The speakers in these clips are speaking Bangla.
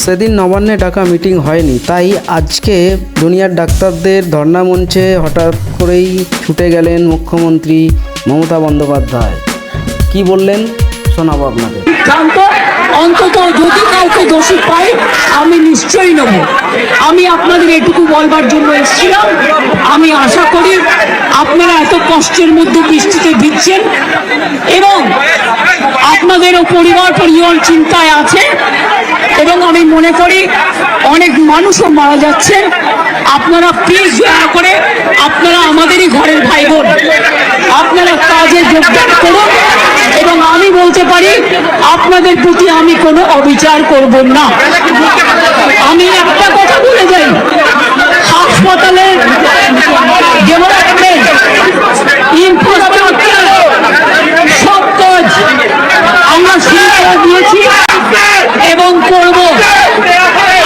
সেদিন নবান্নে ডাকা মিটিং হয়নি, তাই আজকে জুনিয়র ডাক্তারদের ধর্ণা মঞ্চে হঠাৎ করেই ছুটে গেলেন মুখ্যমন্ত্রী মমতা বন্দ্যোপাধ্যায়। কি বললেন শোনাবো আপনাদের। অন্তত যদি কাউকে দোষী পাই আমি নিশ্চয়ই নেব। আমি আপনাদের এটুকু বলবার জন্য এসেছিলাম, আমি আশা করি আপনারা এত কষ্টের মধ্যে বৃষ্টিতে ভিজছেন এবং আপনাদেরও পরিবার চিন্তায় আছে এবং আমি মনে করি অনেক মানুষও মারা যাচ্ছে। আপনারা প্লিজ দয়া করে, আপনারা আমাদেরই ঘরের ভাই বোন, আপনারা কাজে যোগদান করুন এবং আমি বলতে পারি আপনাদের প্রতি আমি কোনো অবিচার করব না। আমি একটা কথা বলে যাই, হাসপাতালের ডেভেলপমেন্ট, ইনফ্রাস্ট্রাকচার সব কাজ আমরা শুরু করে দিয়েছি এবং করব।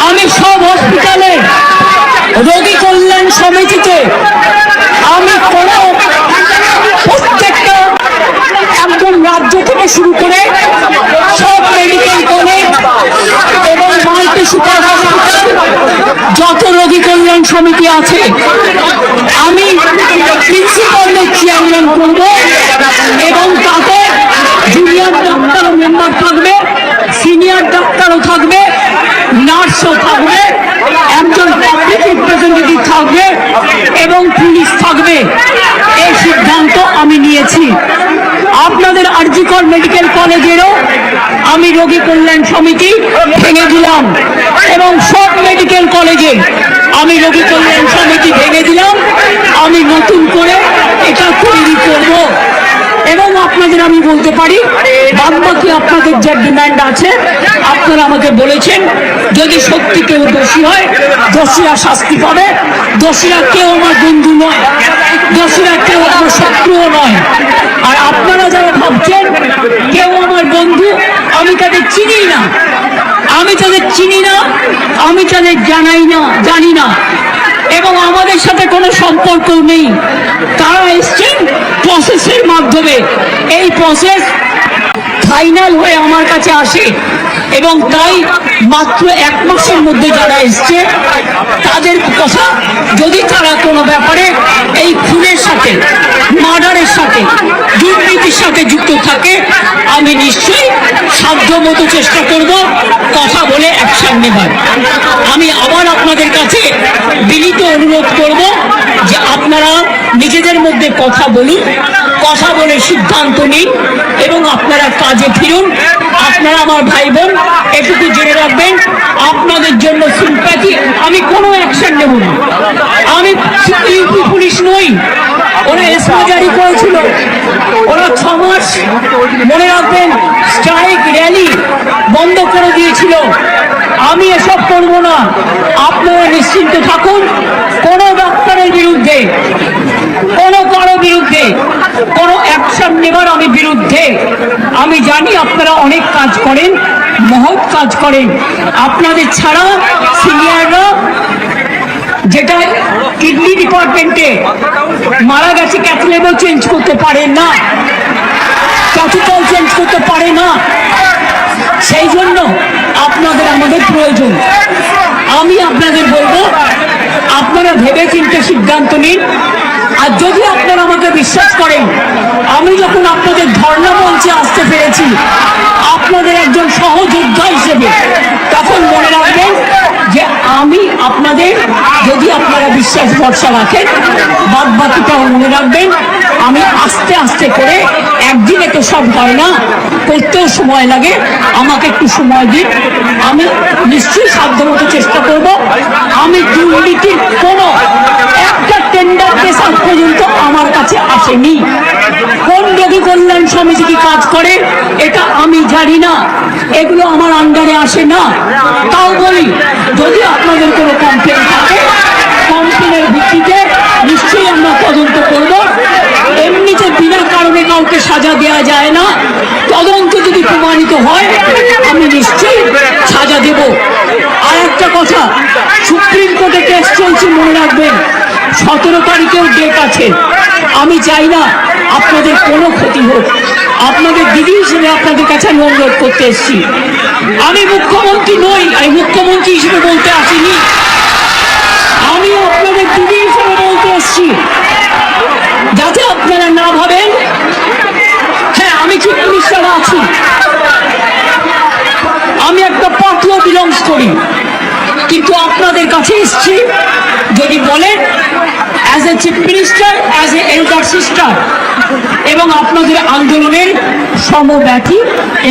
আমি সব হসপিটালে রোগী কল্যাণ সমিতিতে আমি কোনো প্রত্যেকটা একদম রাজ্য থেকে শুরু করে সব মেডিকেল কলেজ এবং মাল্টি সুপার হসপিটাল যত রোগী কল্যাণ সমিতি আছে আমি প্রিন্সিপালের চেয়ারম্যান করব এবং তাতে জুনিয়র ডাক্তারও মেম্বার থাকবে, সিনিয়র ডাক্তারও থাকবে, নার্সও থাকবে, একজন পাবলিক রিপ্রেজেন্টেটিভ থাকবে এবং পুলিশ থাকবে। এই সিদ্ধান্ত আমি নিয়েছি। আপনাদের আরজিকর মেডিকেল কলেজেরও আমি রোগী কল্যাণ সমিতি ভেঙে দিলাম এবং সব মেডিকেল কলেজে আমি রোগী কল্যাণ সমিতি ভেঙে দিলাম। আমি নতুন করে এটা তৈরি করব এবং আপনাদের আমি বলতে পারি বাদবাকি আপনাদের যে ডিমান্ড আছে আপনারা আমাকে বলেছেন, যদি সত্যি কেউ দোষী হয় দোষীরা শাস্তি পাবে। দোষীরা কেউ আমার বন্ধু নয়, দোষীরা কেউ আমার শত্রুও নয়। আর আপনারা যারা ভাবছেন কেউ আমার বন্ধু, আমি তাদের চিনি না, আমি তাদের চিনি না, আমি তাদের জানি না এবং আমাদের সাথে কোনো সম্পর্ক নেই। তারা এসছেন প্রসেসের মাধ্যমে, এই প্রসেস ফাইনাল হয়ে আমার কাছে আসে এবং তাই মাত্র 1 মাসের মধ্যে যারা এসছে তাদের কথা, যদি তারা কোনো ব্যাপারে এই খুনের সাথে, মার্ডারের সাথে, দুর্নীতির সাথে যুক্ত থাকে আমি নিশ্চয়ই সাধ্যমতো চেষ্টা করব কথা বলে অ্যাকশন নেবার। আমি আবার আপনাদের কাছে বিনীত অনুরোধ করব যে আপনারা নিজেদের মধ্যে কথা বলুন, কথা বলে সিদ্ধান্ত নিন এবং আপনারা কাজে ফিরুন। আপনারা আমার ভাই বোন, এটুকু জেনে রাখবেন আপনাদের জন্য সিম্প্যাথি, আমি কোনো অ্যাকশন নেব না। আমি ইউপি পুলিশ নই, ওরা এসপি জারি করেছিল, ওরা 6 মাস মনে রাখবেন স্ট্রাইক র্যালি বন্ধ করে দিয়েছিল। আমি এসব করব না। আপনারা নিশ্চিন্ত থাকুন, কোনো ডাক্তারের বিরুদ্ধে, কারো বিরুদ্ধে কোনো অ্যাকশন নেবার আমি বিরুদ্ধে। আমি জানি আপনারা অনেক কাজ করেন, মহৎ কাজ করেন। আপনাদের ছাড়া সিনিয়ররা, যেটা কিডনি ডিপার্টমেন্টে মারা গেছে, ক্যাথলেবও চেঞ্জ করতে পারে না, ক্যাথিটাল চেঞ্জ করতে পারে না, সেই জন্য আপনাদের আমাদের প্রয়োজন। আমি আপনাদের বলবো আপনারা ভেবে চিন্তে সিদ্ধান্ত নিন। আর যদি আপনারা আমাকে বিশ্বাস করেন, আমি যখন আপনাদের ধর্ণা মঞ্চে আসতে পেরেছি আপনাদের একজন সহযোদ্ধা হিসেবে, তখন মনে রাখবেন যে আমি আপনাদের, যদি আপনারা বিশ্বাস ভরসা রাখেন, বাদ বাকিটাও মনে রাখবেন আমি আস্তে আস্তে করে, একদিনে তো সব হয় না, করতেও সময় লাগে, আমাকে একটু সময় দিন। আমি নিশ্চয়ই সাধ্যমতো চেষ্টা করব। আমি দুর্নীতির কোনো একটা টেন্ডার কেস আজ পর্যন্ত আমার কাছে আসেনি। কোন রোগী কল্যাণ সমিতি কি কাজ করে এটা আমি জানি না, এগুলো আমার আন্ডারে আসে না। তাও বলি, যদি আপনাদের কোনো কমপ্লেন থাকে, কমপ্লেনের ভিত্তিতে নিশ্চয়ই আমরা তদন্ত করব। এমনিতে বিনা কারণে কাউকে সাজা দেওয়া যায় না। তদন্ত যদি প্রমাণিত হয় আমি নিশ্চয়ই সাজা দেব। আর একটা কথা, সুপ্রিম কোর্টে কেস চলছে, মনে রাখবেন 17 তারিখেও ডেট আছে। আমি চাই না আপনাদের কোনো ক্ষতি হোক। আপনাদের দিদি হিসেবে আপনাদের কাছে আমি অনুরোধ করতে এসেছি। আমি মুখ্যমন্ত্রী নই, আমি মুখ্যমন্ত্রী হিসেবে বলতে আসিনি, আমি আপনাদের দিদি হিসেবে বলতে এসেছি, যাতে আপনারা না ভাবেন হ্যাঁ আমি চিফ মিনিস্টার আছি, আমি একটা পার্টিও বিলংস করি, কিন্তু আপনাদের কাছে এসেছি যদি বলেন as a chief minister, as a elder sister, এবং আপনাদের আন্দোলনের সমব্যথী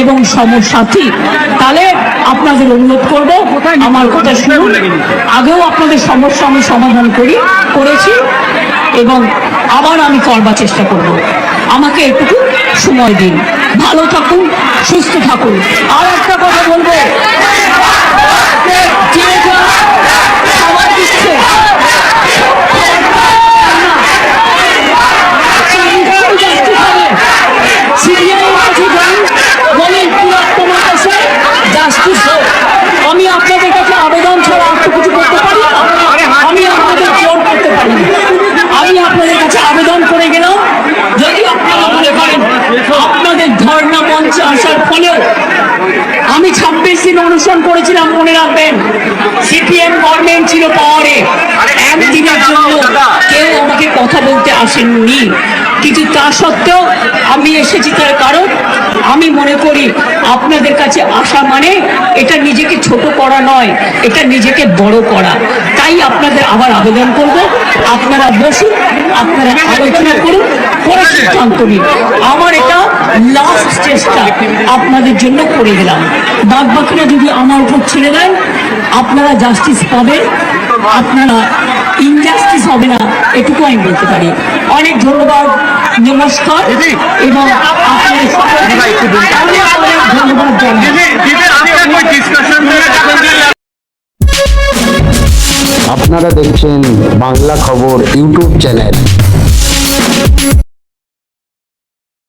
এবং সমসাথী, তাহলে আপনাদের অনুরোধ করব আমার কথা শুনুন। আগেও আপনাদের সমস্যা আমি সমাধান করেছি এবং আবার আমি করবার চেষ্টা করব। আমাকে একটু সময় দিন, ভালো থাকুন, সুস্থ থাকুন। আর একটা কথা বলবো, যে যা খাবার দিচ্ছে আমি আপনাদের কাছে আবেদন ছাড়া আর তো কিছু করতে পারি না, আমি আপনাদের জোর করতে পারি না। আমি আপনাদের কাছে আবেদন করে গেলাম, যদি আপনারা মনে করেন আপনাদের ধর্ণা মঞ্চে আসার ফলেও আমি 26 দিন অনুষ্ঠান করেছিলাম, মনে রাখবেন সিপিএম গভর্নমেন্ট ছিল পাওয়ারে, একদিনের জন্য কেউ আমাকে কথা বলতে আসেননি, কিন্তু তা সত্ত্বেও আমি এসেছি। তার কারণ আমি মনে করি আপনাদের কাছে আসা মানে এটা নিজেকে ছোট করা নয়, এটা নিজেকে বড় করা। তাই আপনাদের আবার আবেদন করব, আপনারা বসুন, আপনারা আলোচনা করুন, করে সিদ্ধান্ত নিন। আমার এটা লাস্ট চেষ্টা আপনাদের জন্য করে গেলাম, বাদ বাকিরা যদি আমার উপর ছেড়ে দেন আপনারা জাস্টিস পাবেন, আপনারা ইনজাস্টিস হবে না, এটুকু আমি বলতে পারি। অনেক ধন্যবাদ, নমস্কার, এবং আপনাদের সকলকে অনেক অনেক ধন্যবাদ জানাই। আপনারা দেখছেন বাংলা খবর ইউটিউব চ্যানেল।